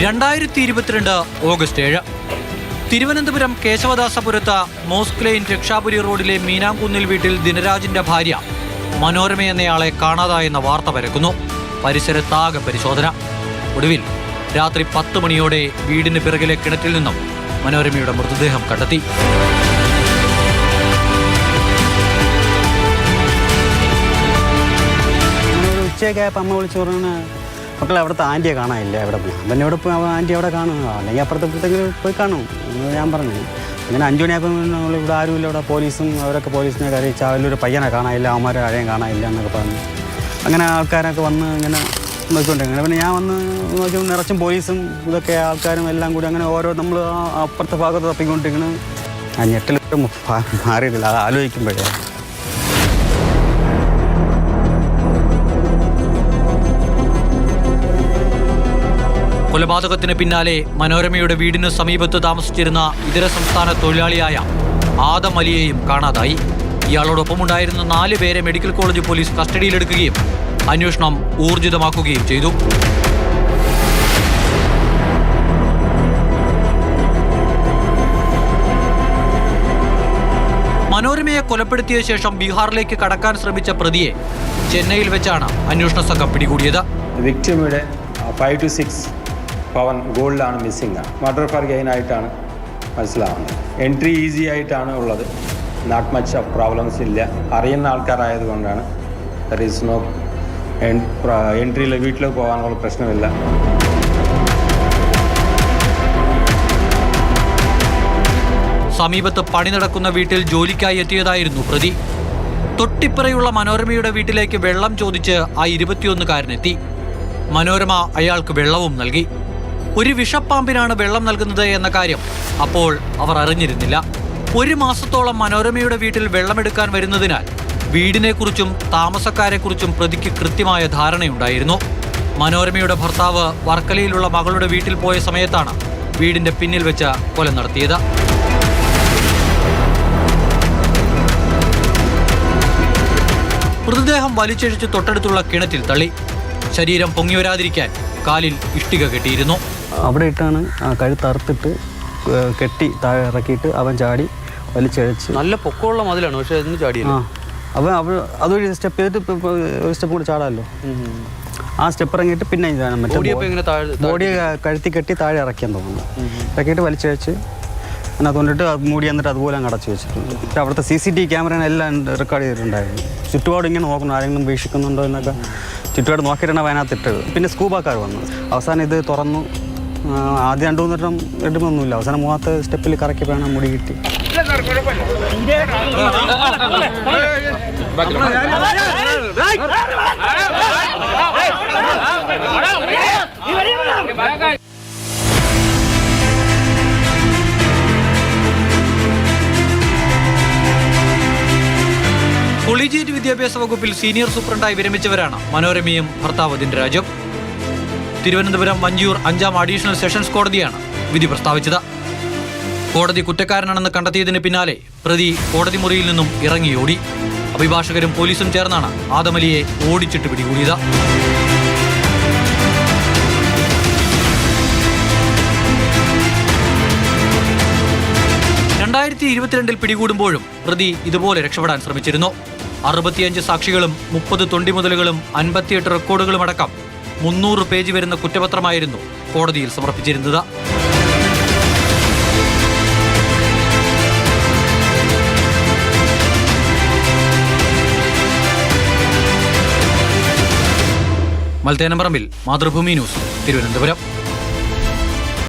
2022 August 7 Thiruvananthapuram കേശവദാസപുരത്ത് mosque line Rakshapuri റോഡിലെ മീനാംകുന്നിൽ വീട്ടിൽ ദിനരാജിന്റെ ഭാര്യ മനോരമ എന്നയാളെ കാണാതായെന്ന വാർത്ത പരക്കുന്നു. പരിസരത്താകെ പരിശോധന. ഒടുവിൽ രാത്രി 10 മണിയോടെ വീടിന് പിറകിലെ കിണറ്റിൽ നിന്നും മനോരമയുടെ മൃതദേഹം കണ്ടെത്തി. ഉച്ചയൊക്കെയപ്പോൾ അമ്മ വിളിച്ചു പറഞ്ഞാൽ മക്കളെ അവിടുത്തെ ആൻറ്റിയെ കാണാനില്ല, എവിടെ പോയി പിന്നെ എവിടെ പോയി ആൻറ്റി അവിടെ കാണുക, അല്ലെങ്കിൽ അപ്പുറത്തെങ്കിലും പോയി കാണും എന്ന് ഞാൻ പറഞ്ഞു. അങ്ങനെ 5 മണിയായപ്പോൾ ഇവിടെ ആരുമില്ല, ഇവിടെ പോലീസും അവരൊക്കെ പോലീസിനെ അറിയിച്ച് അവരൊരു പയ്യനെ കാണാനില്ല, അവന്മാരെ ആരെയും കാണാനില്ല എന്നൊക്കെ പറഞ്ഞു. അങ്ങനെ ആൾക്കാരൊക്കെ വന്ന് ഇങ്ങനെ നോക്കിക്കൊണ്ടിരിക്കുന്നത്. പിന്നെ ഞാൻ വന്ന് നോക്കി നിറച്ചും പോലീസും ഇതൊക്കെ ആൾക്കാരും എല്ലാം കൂടി അങ്ങനെ ഓരോ നമ്മൾ അപ്പുറത്തെ ഭാഗത്ത് തപ്പിക്കൊണ്ടിരിക്കുന്നത്. ആ ഞെട്ടിലും മാറിയിട്ടില്ല, അത് ആലോചിക്കുമ്പോഴേ. കൊലപാതകത്തിന് പിന്നാലെ മനോരമയുടെ വീടിന് സമീപത്ത് താമസിച്ചിരുന്ന ഇതര സംസ്ഥാന തൊഴിലാളിയായ ആദം അലിയെയും കാണാതായി. ഇയാളോടൊപ്പമുണ്ടായിരുന്ന 4 പേരെ മെഡിക്കൽ കോളേജ് പോലീസ് കസ്റ്റഡിയിലെടുക്കുകയും അന്വേഷണം ഊർജിതമാക്കുകയും ചെയ്തു. മനോരമയെ കൊലപ്പെടുത്തിയ ശേഷം ബീഹാറിലേക്ക് കടക്കാൻ ശ്രമിച്ച പ്രതിയെ ചെന്നൈയിൽ വെച്ചാണ് അന്വേഷണ സംഘം പിടികൂടിയത്. വിക്ടിമിയുടെ 5 to 6 പവൻ ഗോൾഡാണ് മിസ്സിംഗ്. മർഡർ ഫോർ ഗെയിൻ ആയിട്ടാണ് മനസ്സിലാവുന്നത്. എൻട്രി ഈസി ആയിട്ടാണ് ഉള്ളത്, നോട്ട് മച്ച് ഓഫ് പ്രോബ്ലംസ് ഇല്ല. അറിയുന്ന ആൾക്കാരായതുകൊണ്ടാണ് ദർ ഈസ് നോ എൻട്രിയിൽ വീട്ടിലേക്ക് പോകാനുള്ള പ്രശ്നമില്ല. സമീപത്ത് പണി നടക്കുന്ന വീട്ടിൽ ജോലിക്കായി എത്തിയതായിരുന്നു പ്രതി. തൊട്ടിപ്പുറയുള്ള മനോരമയുടെ വീട്ടിലേക്ക് വെള്ളം ചോദിച്ച് ആ 21-കാരനെത്തി. മനോരമ അയാൾക്ക് വെള്ളവും നൽകി. ഒരു വിഷപ്പാമ്പിനാണ് വെള്ളം നൽകുന്നത് എന്ന കാര്യം അപ്പോൾ അവർ അറിഞ്ഞിരുന്നില്ല. 1 മാസത്തോളം മനോരമയുടെ വീട്ടിൽ വെള്ളമെടുക്കാൻ വരുന്നതിനാൽ വീടിനെക്കുറിച്ചും താമസക്കാരെക്കുറിച്ചും പ്രതിക്ക് കൃത്യമായ ധാരണയുണ്ടായിരുന്നു. മനോരമയുടെ ഭർത്താവ് വർക്കലയിലുള്ള മകളുടെ വീട്ടിൽ പോയ സമയത്താണ് വീടിന്റെ പിന്നിൽ വെച്ച് കൊല നടത്തിയത്. മൃതദേഹം വലിച്ചഴിച്ച് തൊട്ടടുത്തുള്ള കിണറ്റിൽ തള്ളി. ശരീരം പൊങ്ങി വരാതിരിക്കാൻ കാലിൽ ഇഷ്ടിക കെട്ടിയിരുന്നു. അവിടെ ഇട്ടാണ് കഴുത്തറുത്തിട്ട് കെട്ടി താഴെ ഇറക്കിയിട്ട് അവൻ ചാടി വലിച്ചഴിച്ച്. നല്ല പൊക്കമുള്ള മതിലാണ്, പക്ഷെ അതിന് ചാടിയില്ല. അവൻ അതൊരു സ്റ്റെപ്പ് ചെയ്തിട്ട് ഒരു സ്റ്റെപ്പ് കൂടി ചാടാമല്ലോ. ആ സ്റ്റെപ്പ് ഇറങ്ങിയിട്ട് പിന്നെ ബോഡി കഴുത്തി കെട്ടി താഴെ ഇറക്കിയെന്ന് തോന്നുന്നു. ഇറക്കിയിട്ട് വലിച്ചഴിച്ച് അതിനകത്ത് കൊണ്ടിട്ട് മൂടി എന്നിട്ട് അതുപോലെ അങ്ങ് അടച്ചു വെച്ചിട്ടുണ്ട്. അവിടുത്തെ CCTV ക്യാമറയെല്ലാം റെക്കോർഡ് ചെയ്തിട്ടുണ്ടായിരുന്നു. ചുറ്റുപാട് ഇങ്ങനെ നോക്കണം, ആരെങ്കിലും വീക്ഷിക്കുന്നുണ്ടോ എന്നൊക്കെ ചുറ്റുപാട് നോക്കിയിട്ടാണ് അതിനകത്തിട്ടത്. പിന്നെ സ്കൂബാക്കാർ വന്നു. അവസാനം ഇത് തുറന്നു. ആദ്യം 2-3 വട്ടം ഇടുമൊന്നുമില്ല. അവസാനം 3ാമത്തെ സ്റ്റെപ്പിൽ കറക്കിയപ്പോഴാണ് മുടി കിട്ടി. കൊളീജിയേറ്റ് വിദ്യാഭ്യാസ വകുപ്പിൽ സീനിയർ സൂപ്രണ്ടായി വിരമിച്ചവരാണ് മനോരമയും ഭർത്താവ് ദിനരാജും. തിരുവനന്തപുരം വഞ്ചിയൂർ 5ാം അഡീഷണൽ സെഷൻസ് കോടതിയാണ് വിധി പ്രസ്താവിച്ചത്. കോടതി കുറ്റക്കാരനാണെന്ന് കണ്ടെത്തിയതിന് പിന്നാലെ പ്രതി കോടതി മുറിയിൽ നിന്നും ഇറങ്ങിയോടി. അഭിഭാഷകരും പോലീസും ചേർന്നാണ് ആദം അലിയെ ഓടിച്ചിട്ട് പിടികൂടിയത്. 2022 പിടികൂടുമ്പോഴും പ്രതി ഇതുപോലെ രക്ഷപ്പെടാൻ ശ്രമിച്ചിരുന്നു. 65 സാക്ഷികളും 30 തൊണ്ടിമുതലുകളും 58 റെക്കോർഡുകളും അടക്കം 300 പേജ് വരുന്ന കുറ്റപത്രമായിരുന്നു കോടതിയിൽ സമർപ്പിച്ചിരുന്നത്. മൽത്തേനമ്പറമ്പിൽ, മാതൃഭൂമി ന്യൂസ്, തിരുവനന്തപുരം.